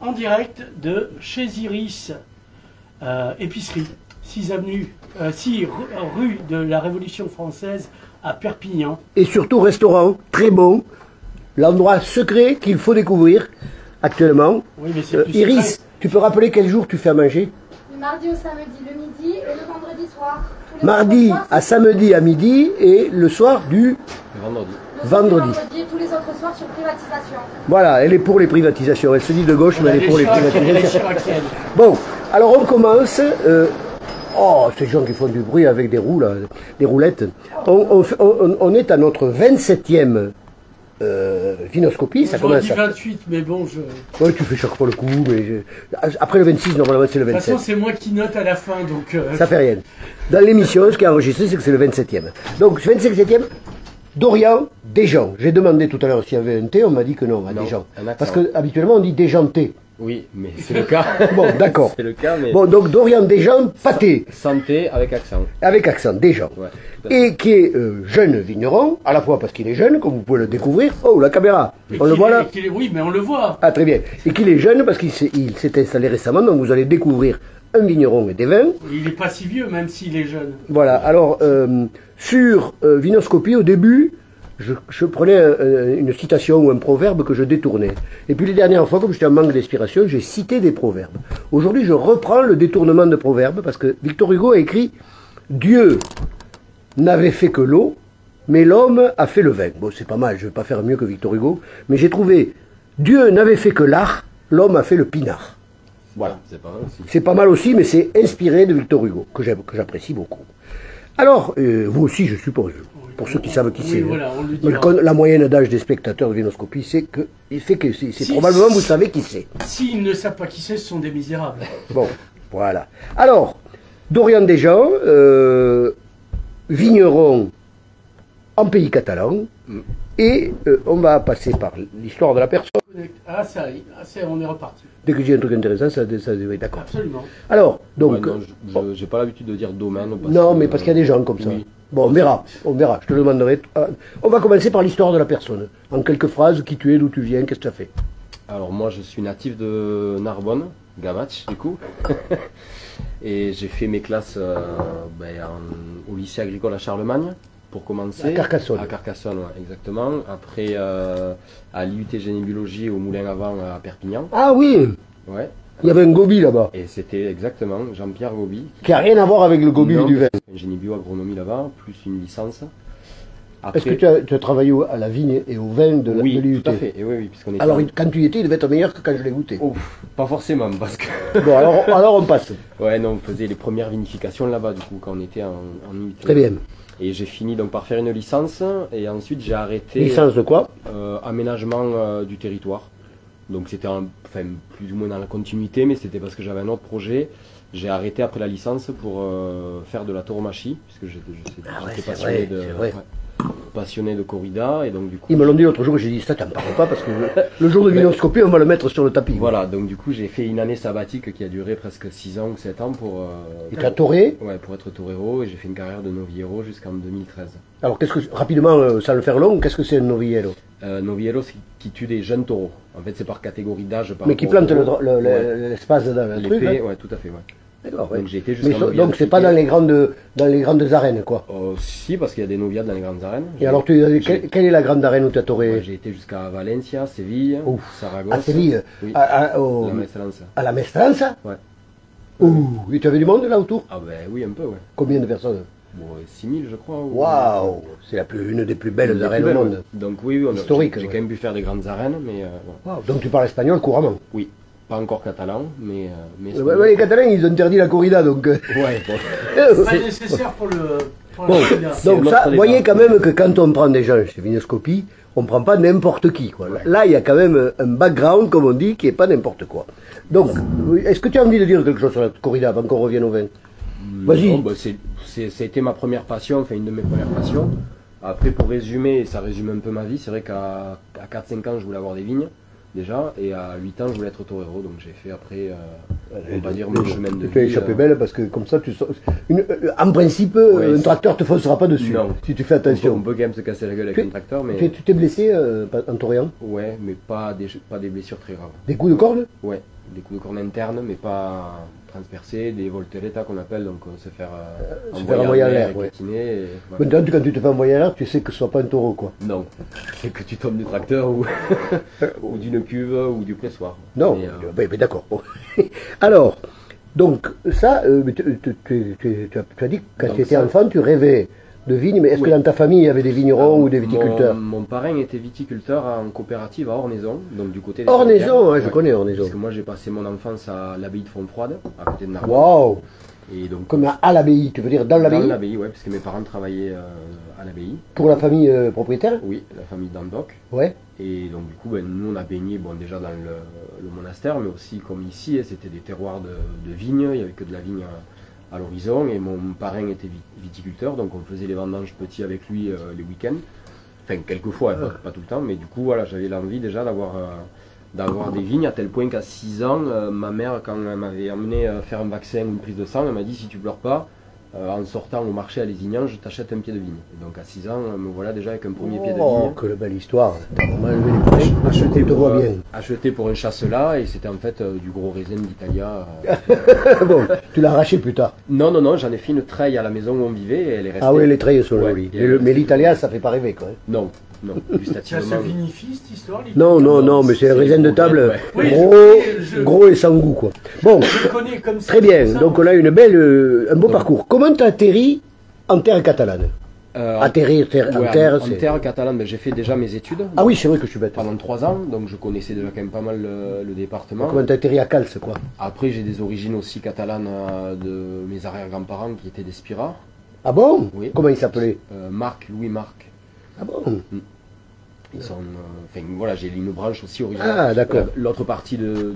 en direct de chez Iris Épicerie, 6 rue de la Révolution française à Perpignan. Et surtout restaurant, très bon, l'endroit secret qu'il faut découvrir actuellement. Oui, mais c'est plus Iris, secret. tu peux rappeler quel jour tu fais à manger? Du mardi au samedi le midi et le vendredi soir. Tous les Mardi autres soirs, à samedi à midi et le soir du Vendredi. le soir du vendredi. et tous les autres soirs sur privatisation. Voilà, elle est pour les privatisations. Elle se dit de gauche, mais elle est pour les privatisations. Chiraciennes. Bon, alors on commence. Oh, ces gens qui font du bruit avec des roues, là, des roulettes. On est à notre 27e vinoscopie. Ça J'aurais commence dit à... 28, mais bon, Ouais, tu fais chaque fois le coup, mais après le 26, normalement c'est le de toute 27. façon, c'est moi qui note à la fin, donc... Ça fait rien. Dans l'émission, ce qui est enregistré, c'est que c'est le 27e. Donc, 27e, Dorian Desjans. J'ai demandé tout à l'heure s'il y avait un T, on m'a dit que non, à Non, Desjans. un accent. Parce que habituellement on dit Desjanté. Oui, mais c'est le cas. Bon, d'accord. C'est le cas, mais Bon, donc Dorian Desjans, pâté, santé avec accent. avec accent, Desjans. Ouais, tout à fait. Et qui est jeune vigneron, à la fois parce qu'il est jeune, comme vous pouvez le découvrir. Oh, la caméra, on le voit là? Oui, mais on le voit. Ah, très bien. Et qu'il est jeune parce qu'il s'est installé récemment, donc vous allez découvrir un vigneron et des vins. Il n'est pas si vieux, même s'il est jeune. Voilà, alors sur Vinoscopie, au début, je prenais une citation ou un proverbe que je détournais. Et puis les dernières fois, comme j'étais en manque d'inspiration, j'ai cité des proverbes. Aujourd'hui, je reprends le détournement de proverbes parce que Victor Hugo a écrit « Dieu n'avait fait que l'eau, mais l'homme a fait le vin ». Bon, c'est pas mal, je ne vais pas faire mieux que Victor Hugo, mais j'ai trouvé « Dieu n'avait fait que l'art, l'homme a fait le pinard ». Voilà, c'est pas mal aussi. C'est pas mal aussi, mais c'est inspiré de Victor Hugo, que j'apprécie beaucoup. Alors, vous aussi, je suppose, pour ceux qui savent qui Oui, c'est. voilà, on le Mais dira. la moyenne d'âge des spectateurs de Vinoscopie, c'est que c'est Si, probablement si. vous savez qui c'est. S'ils ne savent pas qui c'est, ce sont des misérables. Bon, voilà. Alors, Dorian Desjans, vigneron en pays catalan, et on va passer par l'histoire de la personne. Ah, ça, on est reparti. Dès que j'ai un truc intéressant, ça oui, d'accord. Absolument. Alors, donc, Ouais, non, j'ai pas l'habitude de dire domaine. non, mais parce qu'il y a des gens comme ça. Oui. Bon, on verra, je te le demanderai. On va commencer par l'histoire de la personne. En quelques phrases, qui tu es, d'où tu viens, qu'est-ce que tu as fait? Alors moi, je suis natif de Narbonne, Gamatch, du coup. Et j'ai fait mes classes au lycée agricole à Charlemagne, pour commencer. À Carcassonne. À Carcassonne, ouais, exactement. Après, à l'IUT Génie Biologie au Moulin à Vent à Perpignan. Ah oui, Ouais. il y avait un gobi là-bas, Et c'était exactement Jean-Pierre Gobi. qui n'a rien à voir avec le gobi Non, du vin. Génie bio agronomie là-bas, plus une licence. Est-ce que tu as travaillé à la vigne et au vin de Oui, l'IUT? tout à fait. Et oui, oui, puisqu'on était... Alors, quand tu y étais, il devait être meilleur que quand je l'ai goûté. Oh, pas forcément, parce que... Bon, alors on passe. Ouais, non, on faisait les premières vinifications là-bas, du coup, quand on était en IUT. Très bien. Et j'ai fini donc par faire une licence, et ensuite j'ai arrêté... Licence de quoi? Aménagement du territoire. Donc c'était plus ou moins dans la continuité, mais c'était parce que j'avais un autre projet. J'ai arrêté après la licence pour faire de la tauromachie, puisque j'étais c'est passionné, vrai, c'est vrai. passionné de corrida, et donc du coup... Ils me l'ont dit l'autre jour, j'ai dit ça, t'en parles pas, parce que le jour de Vinoscopie, on va le mettre sur le tapis. Voilà, donc du coup j'ai fait une année sabbatique qui a duré presque 6 ans ou 7 ans pour... Et tu as tauré. Ouais, pour être torero, et j'ai fait une carrière de novillero jusqu'en 2013. Alors, rapidement, sans le faire long, qu'est-ce que c'est un novillero? Novillero, c'est qui tue des jeunes taureaux. En fait, c'est par catégorie d'âge. Mais qui plante l'espace dans le truc, l'épée, hein? ouais, tout à fait, ouais. D'accord, ouais. Donc j'ai été Mais jusqu'en novillero. donc c'est pas dans les grandes arènes, quoi. Si, parce qu'il y a des noviades dans les grandes arènes. Et alors, quelle est la grande arène où tu as tauré? J'ai été jusqu'à Valencia, Séville, Ouf. Saragosse. À Séville, Oui. à La Maestranza. la Mestranza? Ouais. Ouh, et tu avais du monde là autour? Ah ben oui, un peu, ouais. Combien de personnes? Bon, 6000 je crois. Waouh, c'est une des plus belles Une des arènes plus au belles, monde. ouais. Donc oui, Historique, j'ai ouais. quand même pu faire des grandes arènes, mais bon. Waouh, donc tu parles espagnol couramment. Oui, pas encore catalan, mais... Ouais, les Catalans, ils ont interdit la corrida, donc... Ouais, bon. C'est pas nécessaire pour Bon, la corrida. donc un ça, autre voyez débat. quand même que quand on prend des gens chez Vinoscopie, on prend pas n'importe qui, quoi. Là, il y a quand même un background, comme on dit, qui est pas n'importe quoi. Donc, est-ce que tu as envie de dire quelque chose sur la corrida avant qu'on revienne au vin? Vas-y. Non, bah, ça a été ma première passion, enfin une de mes premières passions. Après, pour résumer, ça résume un peu ma vie, c'est vrai qu'à 4-5 ans, je voulais avoir des vignes. déjà, et à 8 ans je voulais être torero, donc j'ai fait après, on va dire, mon chemin de Tu as vie. échappé belle parce que comme ça, en principe, Ouais, un tracteur te foncera pas dessus, Non. si tu fais On attention. peut quand même se casser la gueule avec un tracteur, mais Tu t'es blessé en toréant? ouais, mais pas des blessures très graves. Des coups de corne? Ouais, des coups de corne internes, mais pas transpercés, des voltereta qu'on appelle, donc se faire envoyer en l'air, et ouais. catiner, et voilà. Maintenant, quand tu te fais envoyer à l'air, tu sais que ce soit pas un taureau, quoi. Non, c'est que tu tombes du tracteur ou, ou d'une cuve ou du pressoir. Non, Mais, mais d'accord. Alors, donc, ça, tu as dit que quand Donc tu étais ça- enfant, tu rêvais de vignes, mais est-ce que Oui. dans ta famille, il y avait des vignerons ou des viticulteurs? Mon parrain était viticulteur en coopérative à Ornaison, donc du côté des Ornaison, frontières. hein, je connais Ornaison. Parce que moi j'ai passé mon enfance à l'abbaye de Fontfroide, à côté de Narbonne. Waouh! Et donc Comme à l'abbaye, tu veux dire dans dans l'abbaye? l'abbaye, ouais, parce que mes parents travaillaient à l'abbaye. Pour la famille propriétaire? Oui, la famille d'Andoc. Ouais. Et donc du coup, ben, nous on a baigné bon, déjà dans le monastère, mais aussi comme ici, c'était des terroirs de vignes, il n'y avait que de la vigne à l'horizon, et mon parrain était viticulteur, donc on faisait les vendanges petits avec lui les week-ends, enfin quelquefois, pas tout le temps, mais du coup voilà, j'avais l'envie déjà d'avoir des vignes, à tel point qu'à 6 ans, ma mère, quand elle m'avait emmené faire un vaccin ou une prise de sang, elle m'a dit si tu pleures pas, en sortant au marché à Lézignan, je t'achète un pied de vigne. Et donc à 6 ans, me voilà déjà avec un premier pied de Oh, vigne. que belle histoire. T'as vraiment levé les poches. Acheté On te voit bien. acheté pour un chasse-là, et c'était en fait du gros raisin d'Italia. Bon, tu l'as arraché plus tard. Non, j'en ai fait une treille à la maison où on vivait, et elle est restée. Ah oui, les treilles sont Ouais, jolies. et Mais l'italien, ça fait pas rêver, quoi. Non, Ça gustativement. se vinifie cette histoire? Non, mais c'est un raisin de table Oui, gros et sans goût, quoi. Bon, Je connais comme ça. très bien. comme ça. Donc on a un beau parcours. Comment tu as atterri en terre catalane? Atterrir Ouais, en terre, en c'est... terre catalane, ben, j'ai fait déjà mes études. Ah oui, c'est vrai que je suis bête. Pendant 3 ans, donc je connaissais déjà quand même pas mal le département. Comment tu as atterri à Cals, quoi? Après, j'ai des origines aussi catalanes de mes arrière-grands-parents qui étaient d'Espira. Ah bon? Oui. Comment il s'appelait? Louis Marc. Ah bon? Ils sont, enfin voilà, j'ai une branche aussi originaire. Ah, d'accord. L'autre partie de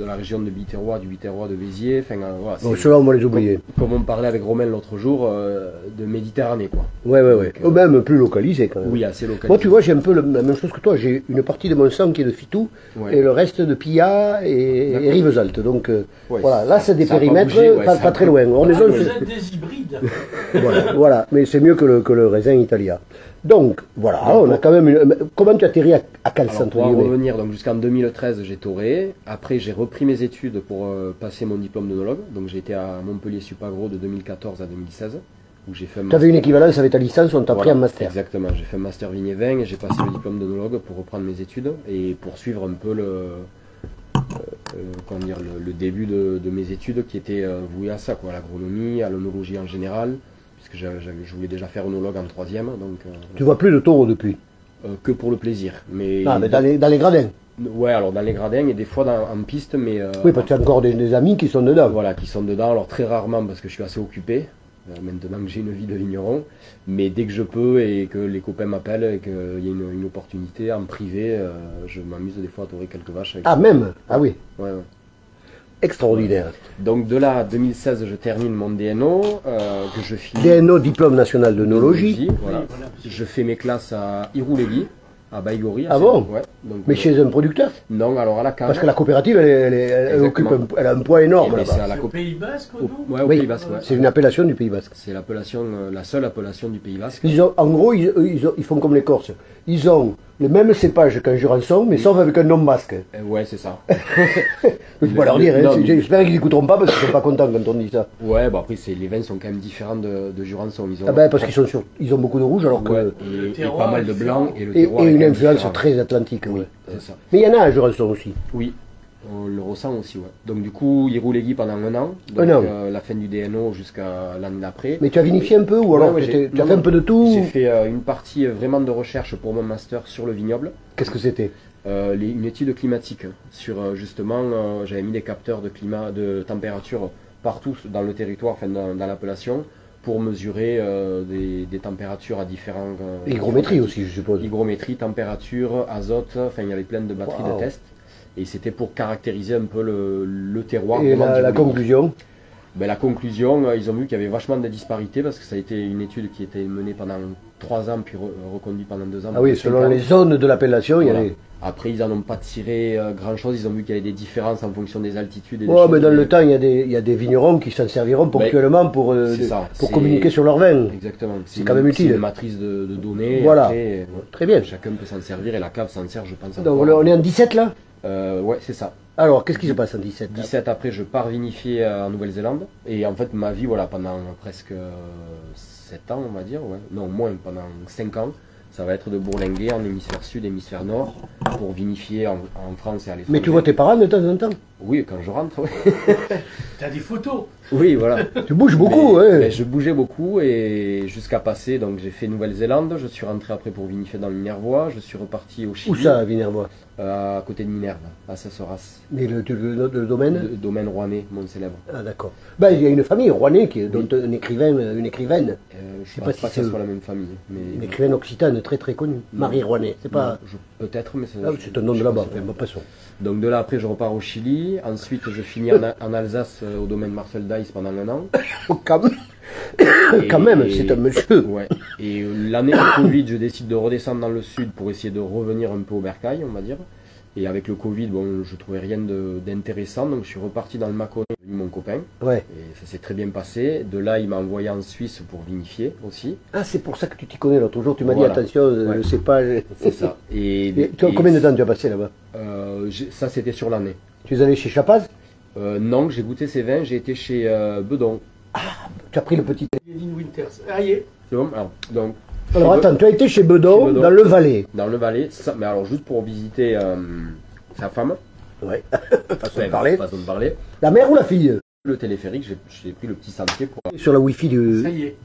la région de Biterrois, du Biterrois de Béziers. Enfin voilà. Bon, c'est- ceux-là, on va les oublier. Comme on parlait avec Romain l'autre jour, de Méditerranée quoi. Ouais. Donc, Ou même plus localisé, quand même. Oui, assez local. Moi, tu vois, j'ai un peu la même chose que toi. J'ai une partie de mon sang qui est de Fitou Ouais. et le reste de Pilla et D'accord. Rivesaltes. Donc, Ouais, voilà. Là, c'est des ça a pas périmètres bougé, ouais, pas ça a très pas- loin. Ah, Ornaison, vous c'est- êtes des hybrides. voilà. Mais c'est mieux que le raisin italien. Donc, voilà. On a quand même Comment tu atterris à Cals, Alors, entre pour en guillemets? revenir, donc jusqu'en 2013, j'ai toré. Après, j'ai repris mes études pour passer mon diplôme d'œnologue. Donc, j'ai été à Montpellier Supagro de 2014 à 2016, où j'ai fait un Tu avais une équivalence avec ta licence, on t'a pris Voilà, en master. Exactement, j'ai fait un master vigne et vin et j'ai passé le diplôme d'œnologue pour reprendre mes études et poursuivre un peu le début de mes études qui étaient vouées à ça, quoi, à l'agronomie, à l'œnologie en général, puisque je voulais déjà faire œnologue en troisième, donc Tu vois plus de taureaux depuis. que pour le plaisir. Mais, Ah, mais dans les gradins. ouais, alors dans les gradins et des fois en piste, mais Oui, parce que tu as encore des amis qui sont dedans. voilà, qui sont dedans, alors très rarement parce que je suis assez occupé, maintenant que j'ai une vie de vigneron, mais dès que je peux et que les copains m'appellent et qu'il y a une opportunité en privé, je m'amuse des fois à torer quelques vaches. Avec Ah, même? Ah oui. Ouais. Extraordinaire. Donc de là à 2016, je termine mon DNO, que je finis. DNO, diplôme national d'œnologie. Voilà. Oui, voilà. Je fais mes classes à Irouléguy, à Baïgori. Ah bon? Ouais. Donc, Mais chez un producteur? Non, alors à la cave. Parce que la coopérative, elle occupe Exactement. elle a un poids énorme Eh ben, c'est là-bas. à la C'est au Pays Basque, non? Ouais, au Oui, Pays Basque, ouais. c'est une appellation du Pays Basque. C'est l'appellation, la seule appellation du Pays Basque. En gros, ils font comme les Corses. Ils ont le même cépage qu'un Jurançon, mais sauf avec un nom basque. Ouais, c'est ça. Je peux pas leur dire, hein, Non, mais- j'espère qu'ils n'écouteront pas parce qu'ils sont pas contents quand on dit ça. Ouais, bah après, les vins sont quand même différents de Jurançon. Ils ont, Ah ben, parce qu'ils ont beaucoup de rouge alors que... ouais, Le et terroir pas mal est de différent. blanc et le Et terroir est une quand même influence différent. très atlantique, oui. C'est ça. Mais il y en a un Jurançon aussi. Oui, on le ressent aussi, ouais. Donc du coup, il roule pendant un an. Donc, Un an. la fin du DNO jusqu'à l'année d'après. Mais tu as vinifié un peu ou alors Ouais, tu as fait un peu de tout? J'ai fait une partie vraiment de recherche pour mon master sur le vignoble. Qu'est-ce que c'était? Une étude climatique sur justement, j'avais mis des capteurs de climat, de température partout dans le territoire, enfin dans l'appellation, pour mesurer des températures à différents... Hygrométrie aussi, je suppose. Hygrométrie, température, azote, enfin il y avait plein de batteries Wow. de tests. Et c'était pour caractériser un peu le terroir. Et vraiment la du Rouléguy. conclusion? Ben, la conclusion, ils ont vu qu'il y avait vachement de disparités parce que ça a été une étude qui était menée pendant 3 ans puis reconduite pendant 2 ans. Ah oui, selon les zones de l'appellation, il y Voilà. avait... Après, ils n'en ont pas tiré grand-chose. Ils ont vu qu'il y avait des différences en fonction des altitudes. Et des Ouais, choses. mais dans le temps, il y a des vignerons qui s'en serviront ponctuellement pour c'est ça, c'est- communiquer sur leur vin. Exactement. C'est quand même utile. C'est une matrice de données. Voilà. Après, Très bien. chacun peut s'en servir et la cave s'en sert, je pense. Donc encore. on est en 17 là? Ouais, c'est ça. Alors, qu'est-ce qui se passe en 17 là 17 après, je pars vinifier en Nouvelle-Zélande. Et en fait, ma vie, voilà, pendant presque 7 ans, on va dire, ouais. Non, moins, pendant 5 ans, ça va être de bourlinguer en hémisphère sud, hémisphère nord, pour vinifier en France et à l'étranger. Mais tu vois tes parents de temps en temps? Oui, quand je rentre, oui. T'as des photos. Oui, voilà. Tu bouges beaucoup, Mais hein. je bougeais beaucoup et jusqu'à passer, donc j'ai fait Nouvelle-Zélande, je suis rentré après pour vinifier dans le Minervois, je suis reparti au Chili. Où ça, à Vinervois? À côté de Minerve, à Sassoras. Mais le domaine? Le domaine rouennais, mon célèbre. Ah d'accord. Ben, il y a une famille rouennais dont un écrivain, une écrivaine, Je sais ne pas pense pas si que ce c'est soit la même famille. une Mais... écrivaine occitane très très connue. Marie Rouennais, c'est pas... Peut-être, mais Ah, c'est un nom de je là-bas, pense- enfin, bon, passons. Donc de là, après, je repars au Chili. Ensuite, je finis en Alsace, au domaine Marcel Dice pendant 1 an. Quand même, quand même, c'est un monsieur. Ouais. Et l'année du Covid, je décide de redescendre dans le sud pour essayer de revenir un peu au bercail, on va dire. Et avec le Covid, bon, je trouvais rien d'intéressant, donc je suis reparti dans le Mâconnais, avec mon copain. Ouais. Et ça s'est très bien passé. De là, il m'a envoyé en Suisse pour vinifier aussi. Ah, c'est pour ça que tu t'y connais l'autre jour. Tu m'as Voilà. dit attention, Ouais. le cépage. C'est ça. Et combien de temps tu as passé là-bas? Ça, c'était sur l'année. Tu es allé chez Chapaz? Non, j'ai goûté ces vins, j'ai été chez Bedon. Tu as pris le petit. Edwin Winters. Ah, y est. C'est bon alors, donc, Alors chez attends, tu as été chez Bedon, Chez Bedon. dans le Valais. dans le Valais, mais alors juste pour visiter sa femme, Ouais. façon de parler. façon de parler, La mère ou la fille? le téléphérique, j'ai pris le petit sentier pour... Sur la Wi-Fi du. Ça y est.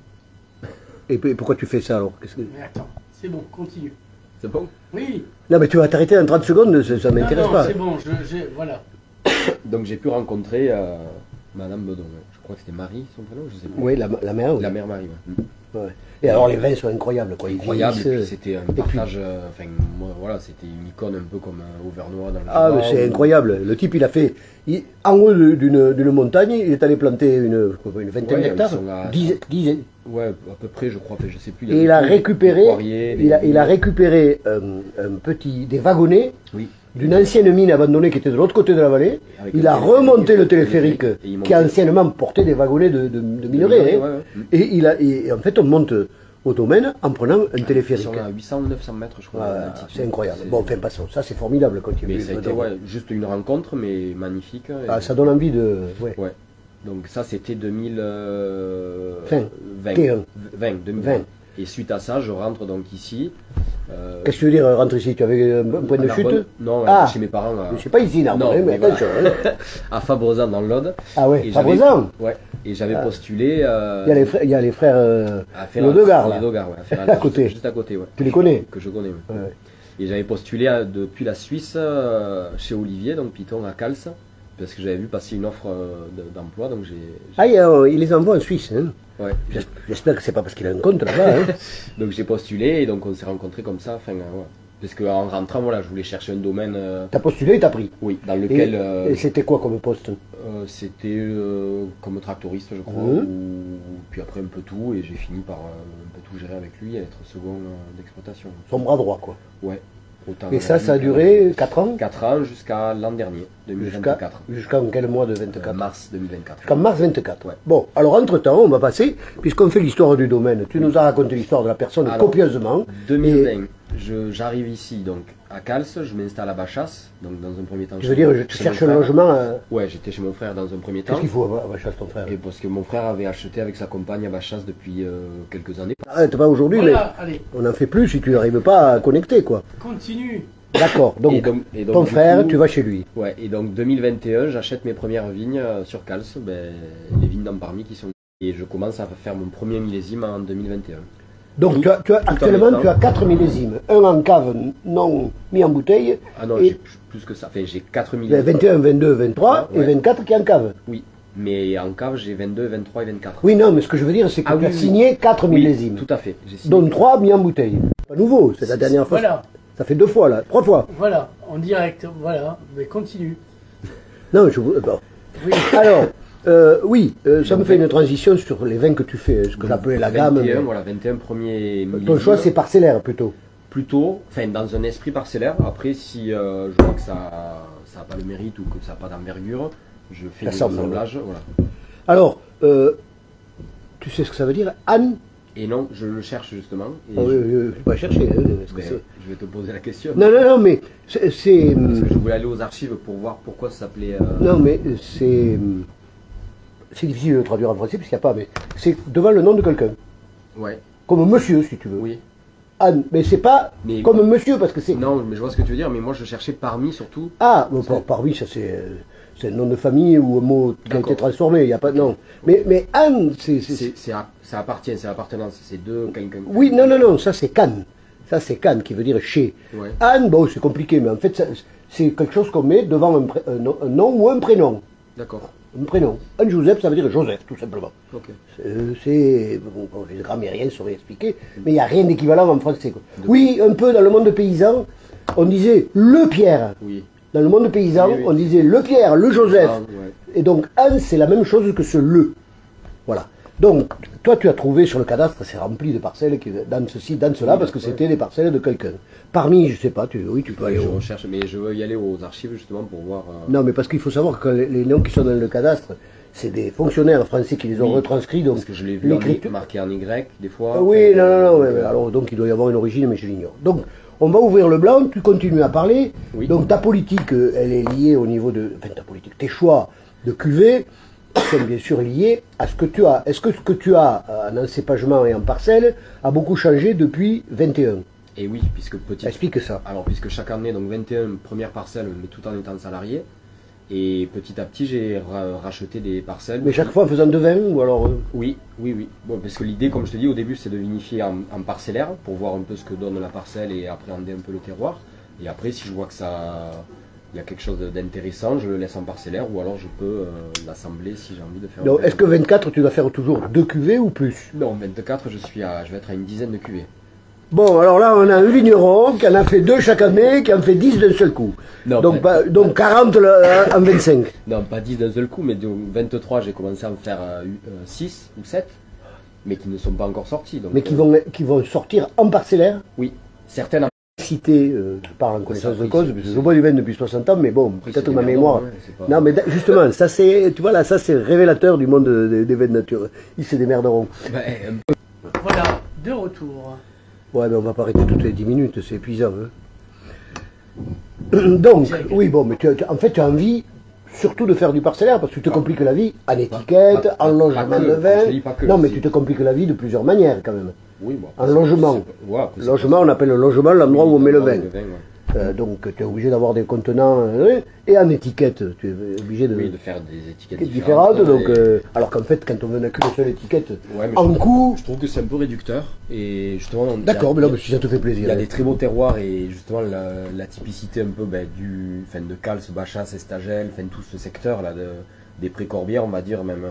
Et pourquoi tu fais ça alors? Mais attends, c'est bon, continue. C'est bon. Oui. Non, mais tu vas t'arrêter en 30 secondes, ça Non, m'intéresse non, pas. c'est bon, voilà. Donc j'ai pu rencontrer Madame Bedon, ouais. Je crois que c'était Marie, son prénom, je sais pas. Oui, la mère. Oui. La mère Marie, ouais. Ouais. Et alors les vins sont incroyables, quoi. Ils Incroyable, et puis vieillissent. c'était un puis- partage, enfin moi voilà, c'était une icône un peu comme Auvergnat dans le Ah, mais Jura, c'est ou- incroyable. Le type, il a fait. En haut d'une montagne, il est allé planter une vingtaine Ouais, d'hectares. ils sont à- 10. Ouais, à peu près, je crois, enfin, je sais plus. Et il a tout, récupéré, les poiriers, il a récupéré des wagonnets Oui. d'une ancienne mine abandonnée qui était de l'autre côté de la vallée. Avec Il le a téléphérique, remonté le téléphérique et il qui a montait. anciennement porté des wagonnets de minerais. Ouais, hein. ouais. Et en fait, on monte au domaine en prenant un Ils téléphérique. sont à 800 ou 900 mètres, je crois. Voilà, d'altitude. c'est incroyable. C'est- Bon, enfin, passons. Ça, c'est formidable quand tu Mais vis ça a été dedans. ouais, juste une rencontre, mais magnifique. Et- Ah, ça donne envie de. Ouais. Ouais. Donc ça, c'était 2020. Fin. 2020. Et suite à ça, je rentre donc ici. Qu'est-ce que tu veux dire, rentrer ici? Tu avais un point de à chute? Narbonne. Non, Ah. chez mes parents. Je sais pas ici, Narbonne, Non, mais mais voilà. attention. hein. À Fabrezan dans l'Aude. Ah ouais, Et j'avais- Fabrezan. Ouais. Et j'avais Ah. postulé. Il y a les frères à Ferrand- Lodegar, là. Lodegar, ouais, à Ferrand, À côté. Juste à côté, ouais. Tu les connais? Que je connais, ouais. Ouais. Et j'avais postulé depuis la Suisse chez Olivier, donc Piton à Cals, parce que j'avais vu passer une offre d'emploi, donc j'ai. Ah, il les envoie en Suisse. Hein. Ouais. J'espère que c'est pas parce qu'il a un compte là-bas. Hein. Donc j'ai postulé et donc on s'est rencontrés comme ça. Enfin, ouais. Parce qu'en rentrant, voilà, je voulais chercher un domaine, T'as postulé et t'as pris. oui, dans lequel Et c'était quoi comme poste? c'était comme tractoriste, je crois, Mhm. puis après un peu tout, et j'ai fini par un peu tout gérer avec lui, et être second d'exploitation. Son bras droit, quoi. Ouais. Autant Et ça a duré 4 ans? 4 ans jusqu'à l'an dernier, 2024. Jusqu'en quel mois de 24? Mars 2024. Jusqu'en mars 24. Ouais. Bon, alors entre-temps, on va passer, puisqu'on fait l'histoire du domaine, tu nous as raconté l'histoire de la personne Alors, copieusement. 2020, j'arrive ici donc à Cals, je m'installe à Bachasse, donc dans un premier temps. Je veux dire, tu chez cherches mon un frère. logement. Ouais, j'étais chez mon frère dans un premier temps. Qu'est-ce qu'il faut à Bachasse, ton frère? Et parce que mon frère avait acheté avec sa compagne à Bachasse depuis quelques années. Arrête pas aujourd'hui, Voilà, allez, mais on en fait plus si tu n'arrives pas à connecter, quoi. continue. D'accord, donc, Et donc, ton du frère, coup, tu vas chez lui. Ouais, et donc 2021, j'achète mes premières vignes sur Cals, les vignes d'Amparmy qui sont. Et je commence à faire mon premier millésime en 2021. Donc Tout- tu as tout en actuellement étant- tu as 4 millésimes, un en cave non mis en bouteille, Ah non, Et- j'ai plus que ça. Enfin, j'ai 4 ben, millésimes. 21, 22, 23 et Ouais. 24 qui est en cave. Oui, mais en cave, j'ai 22, 23 et 24. Oui, non, mais ce que je veux dire, c'est que Ah tu as oui, oui. signé 4 Oui, millésimes, tout à fait. J'ai signé. dont 3 mis en bouteille. Pas nouveau, c'est la dernière fois. Voilà, Ça fait 2 fois là, 3 fois. voilà, en direct, voilà, mais continue. Non, je vous. Bon. Oui, Alors, Oui, ça me fait une transition sur les vins que tu fais, ce que j'appelais la gamme. 21, voilà, 21 premiers Ton millésimes. choix, c'est parcellaire plutôt. Plutôt, enfin dans un esprit parcellaire. Après, si je vois que ça n'a pas le mérite ou que ça n'a pas d'envergure, je fais des Assemble, assemblages. Voilà. Alors, tu sais ce que ça veut dire? Anne? Et non, je le cherche justement. Et Oh, je vais pas chercher. Hein, ce que mais c'est. je vais te poser la question. Non, non, non, mais c'est. Parce que je voulais aller aux archives pour voir pourquoi ça s'appelait. Non, mais c'est. C'est difficile de traduire en français parce qu'il n'y a pas, mais c'est devant le nom de quelqu'un. Ouais, Comme monsieur, si tu veux. oui. Anne, mais c'est pas Mais- comme monsieur parce que c'est. Non, mais je vois ce que tu veux dire, mais moi je cherchais parmi surtout. Ah, bon, parmi, ça c'est un nom de famille ou un mot qui a été D'accord. transformé, il n'y a pas. Non. Mais Anne, Ça appartient, c'est appartenance, c'est de quelqu'un. Oui, non, non, non, ça c'est Cannes. Ça c'est Cannes qui veut dire chez. Ouais. Anne, bon, c'est compliqué, mais en fait, c'est quelque chose qu'on met devant un nom ou un prénom. D'accord. Un prénom. Anne-Joseph, ça veut dire Joseph, tout simplement. Ok. Bon, les grammairiens sauraient expliquer, mais il n'y a rien d'équivalent en français. Quoi. Oui, un peu dans le monde paysan, on disait le Pierre. Oui. Dans le monde paysan, Oui, oui. on disait le Pierre, le Joseph. Ah, ouais. Et donc, Anne, c'est la même chose que ce le. Voilà. Donc, toi, tu as trouvé sur le cadastre, c'est rempli de parcelles qui, dans ceci, dans cela, parce que c'était des parcelles de quelqu'un. Parmi, je sais pas, oui, tu peux aller Je au. recherche, mais je veux y aller aux archives justement pour voir. Non, mais parce qu'il faut savoir que les noms qui sont dans le cadastre, c'est des fonctionnaires français qui les ont Oui, retranscrits. Donc, Parce que je l'ai vu l'écriture- marqué en Y des fois. Ah oui, non, non, non, mais alors donc il doit y avoir une origine, mais je l'ignore. Donc on va ouvrir le blanc, tu continues à parler. Oui. Donc ta politique, elle est liée au niveau de. Enfin, ta politique, tes choix de cuvée sont bien sûr liés à ce que tu as. Est-ce que ce que tu as en encépagement et en parcelle a beaucoup changé depuis 21? Et oui, puisque petit. Explique ça. Alors, puisque chaque année, donc 21 premières parcelles, mais tout en étant salarié. Et petit à petit, j'ai racheté des parcelles. Mais chaque fois en faisant de vin ou alors. Oui, oui, oui. Bon, parce que l'idée, comme je te dis, au début, c'est de vinifier en parcellaire pour voir un peu ce que donne la parcelle et appréhender un peu le terroir. Et après, si je vois que ça, il y a quelque chose d'intéressant, je le laisse en parcellaire ou alors je peux l'assembler si j'ai envie de faire. Donc un vin. est-ce que 24 tu dois faire toujours 2 cuvées ou plus? Non, 24, je vais être à une dizaine de cuvées. Bon, alors là, on a un vigneron qui en a fait 2 chaque année, qui en fait 10 d'un seul coup. Non, donc, pas- donc 40 en 25. Non, pas 10 d'un seul coup, mais donc 23, j'ai commencé à en faire 6 ou 7, mais qui ne sont pas encore sortis. Donc, Mais qui vont sortir en parcellaire. Oui, certaines. Cité, je parle en connaissance Ça, de cause, parce que je bois du vin depuis 60 ans, mais bon, Après, peut-être c'est ma des mémoire. merdons, hein, c'est pas- Non, mais justement, ça c'est, tu vois là, ça c'est révélateur du monde des vins de nature. Ils se démerderont. Ben, Voilà, de retour. Ouais, mais on va pas arrêter toutes les 10 minutes, c'est épuisant. Hein. Donc, oui, bon, mais en fait, tu as envie surtout de faire du parcellaire parce que tu te compliques la vie en étiquette, pas- en pas logement que, de vin. je dis pas que, Non, mais si. tu te compliques la vie de plusieurs manières quand même. oui, bon, En logement. Ouais, après, c'est Logement, pas- on appelle le logement l'endroit où on met le vin. ouais. Donc, tu es obligé d'avoir des contenants et en étiquette. Tu es obligé de. Oui, de faire des étiquettes différentes. Donc, et- alors qu'en fait, quand on n'a qu'une seule étiquette, Ouais, mais en coût. je trouve que c'est un peu réducteur. Et justement, D'accord, mais là, si ça te fait il plaisir. y a des très beaux terroirs et justement la typicité un peu de Cals, Bachas, Estagel, tout ce secteur là des Pré-Corbières, on va dire même.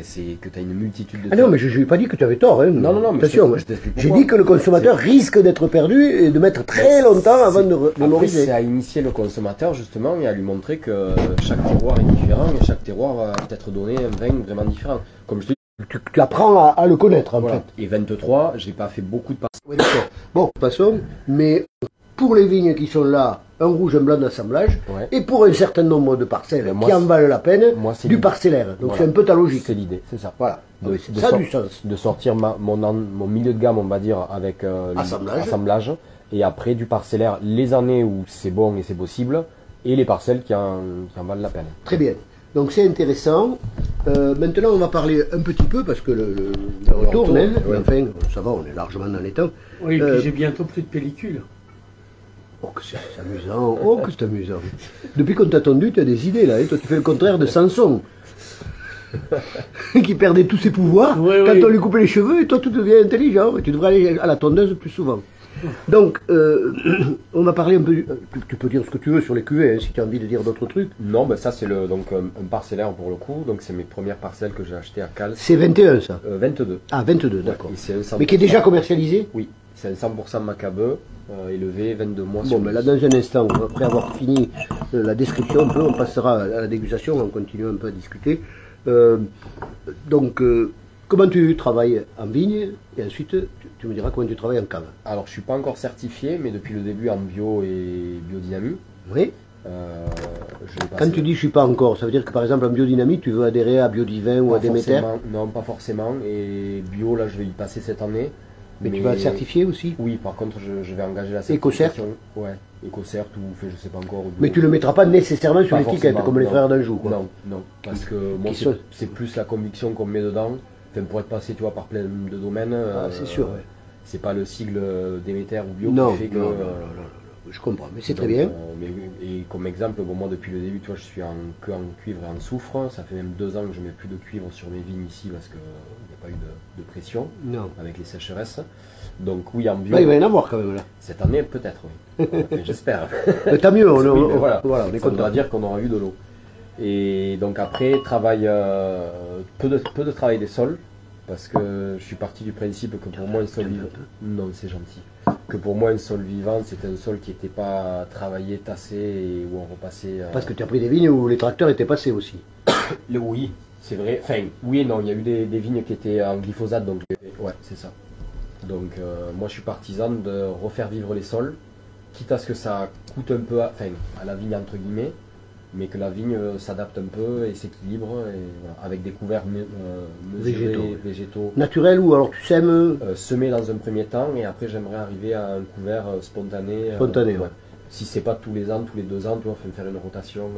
C'est que tu as une multitude de. Ah non, mais je n'ai pas dit que tu avais tort. Hein. Non, non, non, mais attention. je t'explique J'ai pourquoi. dit que le consommateur risque d'être perdu et de mettre très longtemps avant de Après, mémoriser. c'est à initier le consommateur justement et à lui montrer que chaque terroir est différent et chaque terroir va peut-être donner un vin vraiment différent. Comme je te dis, Tu apprends à le connaître, en voilà. fait. Et 23, j'ai pas fait beaucoup de parcelles. Oui, d'accord. Bon, passons. Mais pour les vignes qui sont là, un rouge, un blanc d'assemblage, Ouais. et pour un certain nombre de parcelles Ben, moi, qui en valent la peine, moi, c'est du l'idée. parcellaire. Donc Voilà. c'est un peu ta logique. C'est l'idée, c'est ça. Voilà. De- Oui, c'est de ça sor- du sens. De sortir mon milieu de gamme, on va dire, avec Assemblage. et après du parcellaire, les années où c'est bon et c'est possible, et les parcelles qui en valent la peine. Très bien. Donc c'est intéressant. Maintenant, on va parler un petit peu, parce que le retour, retour, hein, oui. enfin, ça va, on est largement dans les temps. Oui, et puis j'ai bientôt plus de pellicule. Oh, que c'est amusant. Oh, que c'est amusant. Depuis qu'on t'a attendu, tu as des idées, là. Hein. Toi, tu fais le contraire de Samson. Qui perdait tous ses pouvoirs Oui, quand oui. on lui coupait les cheveux, et toi, tu deviens intelligent. Et tu devrais aller à la tondeuse plus souvent. Donc, on va parler un peu. Tu peux dire ce que tu veux sur les cuvées, hein, si tu as envie de dire d'autres trucs. Non, ben ça c'est donc un parcellaire pour le coup, donc c'est mes premières parcelles que j'ai achetées à Cals. C'est 21, ça. 22. Ah, 22, d'accord. Et c'est un 100%. Mais qui est déjà commercialisé. Oui, c'est un 100% macabeux, élevé, 22 mois Bon, sur mais 10. là, dans un instant, après avoir fini la description, on passera à la dégustation, on continue un peu à discuter. Donc, comment tu travailles en vigne et ensuite tu me diras comment tu travailles en cave. Alors, je suis pas encore certifié, mais depuis le début en bio et biodynamie. Oui. Je l'ai passé. Quand tu dis je suis pas encore, ça veut dire que par exemple en biodynamie, tu veux adhérer à Biodivin ou Pas à Déméter? forcément, non, pas forcément. Et bio, là, je vais y passer cette année. Mais tu vas être certifié aussi? Oui, par contre, je vais engager la Écocert? certification. Ouais, Écocert ou je sais pas encore. Bio. Mais tu le mettras pas nécessairement sur Pas l'étiquette, forcément, comme les non. frères d'Anjou, quoi. Non, non, parce que moi, qui sont- c'est plus la conviction qu'on met dedans. Enfin, pour être passé, tu vois, par plein de domaines. C'est sûr, ouais. C'est pas le sigle Déméter ou bio Non, qui fait que. non, je comprends, mais c'est très bien. Et comme exemple, bon, moi depuis le début, tu vois, je suis que en cuivre et en soufre. Ça fait même 2 ans que je mets plus de cuivre sur mes vignes ici parce qu'il n'y a pas eu de pression Non. avec les sécheresses. Donc oui, en bio. Là, il va y en avoir quand même, là. Cette année, peut-être, oui. Enfin, j'espère. Mais tant mieux, Oui, mais voilà, on est ça content. voudra dire qu'on aura eu de l'eau. Et donc après, peu de travail des sols, parce que je suis parti du principe que pour moi un sol vivant, non c'est gentil, que pour moi un sol vivant c'était un sol qui n'était pas travaillé, tassé et où on repassait. Parce que tu as pris des vignes où les tracteurs étaient passés aussi. Oui, c'est vrai. Enfin, oui et non, il y a eu des vignes qui étaient en glyphosate, donc ouais, c'est ça. Donc moi je suis partisan de refaire vivre les sols, quitte à ce que ça coûte un peu, à la vigne entre guillemets, mais que la vigne s'adapte un peu et s'équilibre, et voilà, avec des couverts mesurés, végétaux. Naturel ou alors tu sèmes Semés dans un premier temps, et après j'aimerais arriver à un couvert spontané. Spontané, ouais. Si c'est pas tous les ans, tous les 2 ans, tu vois, faire une rotation.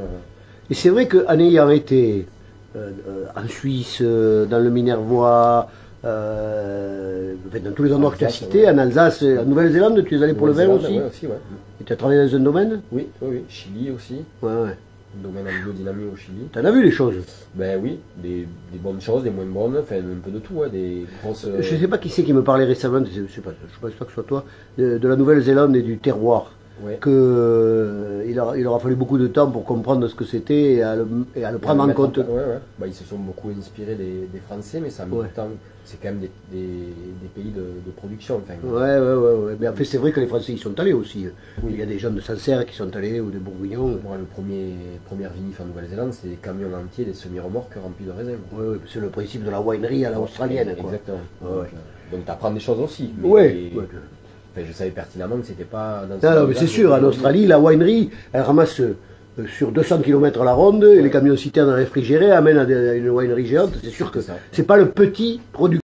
Et c'est vrai qu'en ayant été en Suisse, dans le Minervois, dans tous les endroits que tu as Alsace, cités, en Alsace, en Nouvelle-Zélande, tu es allé pour le vin aussi? Ouais, aussi, ouais. Et tu as travaillé dans un domaine? Oui, oui, oui. Chili aussi. Ouais, ouais. Un domaine en biodynamie au Chili. Tu en as vu les choses? Ben oui, des bonnes choses, des moins bonnes, enfin un peu de tout, des grosses. Je ne sais pas qui c'est qui me parlait récemment, je ne pense pas que ce soit toi, de la Nouvelle-Zélande et du terroir. Ouais. Il aura fallu beaucoup de temps pour comprendre ce que c'était et à le prendre en mettre compte. Ouais, ouais. Bah, ils se sont beaucoup inspirés des Français, mais ça a mis Ouais. du temps. C'est quand même des pays de production. Enfin, Ouais. Mais en fait, c'est vrai que les Français y sont allés aussi. Oui. Il y a des gens de Sancerre qui sont allés, ou des Bourguignons. Moi, première vinif en Nouvelle-Zélande, c'est des camions entiers, des semi-remorques remplis de raisins. Ouais, c'est le principe de la winery à l'australienne. Quoi. Exactement. Ouais. Donc tu apprends des choses aussi. Mais, Ouais. enfin, je savais pertinemment que c'était pas dans Non, mais c'est sûr, en Australie, la winery, elle ramasse sur 200 km à la ronde, et les camions citernes réfrigérés amènent à une winery géante. C'est sûr que C'est ça. c'est pas le petit producteur